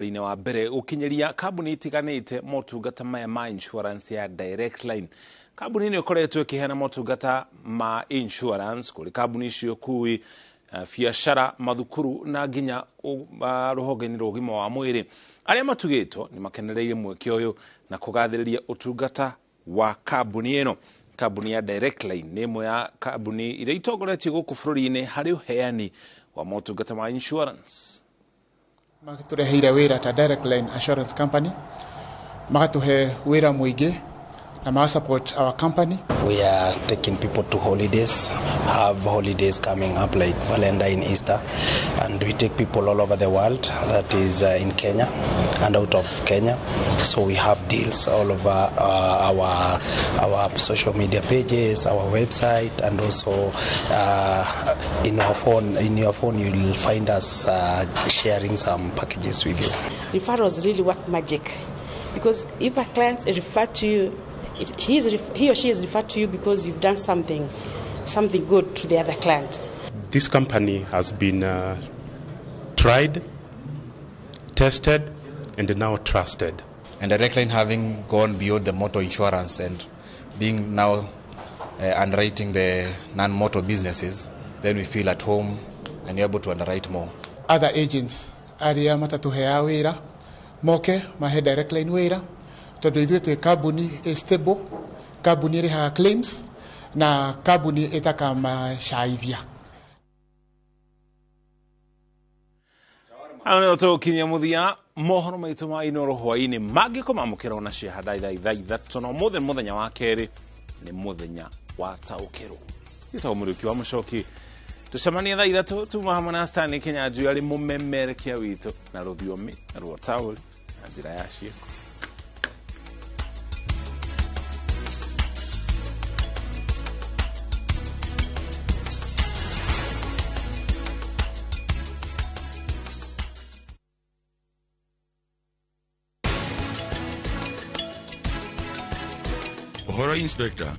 Ine wa mbere ukinyeria kambuni itiganite motungata maya ma insurance ya Direct Line. Kambuni ni ikoretwo ikihena motungata ma insurance kuri kambuni icio kui biashara mathukuru na nginya ruhonge-ini rwa ugima wa mwiri. Aria matugitwo ni makenereire mweke uyu na kugathiriria utungata wa kambuni ino. Kambuni ya Direct Line ni imwe ya kambuni iria itongoretie guku bururi-ini hari uheani wa motungata ma insurance. Magatureheire wira ta Direct Line Assurance Company, magatuhe wira muingi na ma support our company. We are taking people to holidays, have holidays coming up like Valentine, Easter, and we take people all over the world, that is in Kenya and out of Kenya. So we have deals all over our social media pages, our website, and also in our phone. In your phone, you'll find us sharing some packages with you. Referrals really work magic, because if a client is referred to you, he or she is referred to you because you've done something good to the other client. This company has been tried, tested, and now trusted. And Direct Line having gone beyond the motor insurance and being now underwriting the non-motor businesses, then we feel at home and able to underwrite more. Other agents aria matatuhea wira moke mahe Direct Line wira tondu ithuĩ twĩ kambuni stable, kambuni ĩrĩhaga claims na kambuni ĩtakamacaithia. Ano tukinya muthia mohoro maitu ma Inooro hwaini mangĩkũmamũkĩra ona ciahada ithaa ithatũ no mũthenya wa kerĩ nĩ mũthenya wa taũkĩrwo. Gĩtagwo mũrĩki wa mũcoki tucemania thaa ithatũ tuma hamwe na Stanley Kenyanjui arĩ mũmemerekia witũ na rũthiomi rwa taũri na njĩra ya ciĩko. Horror Inspector.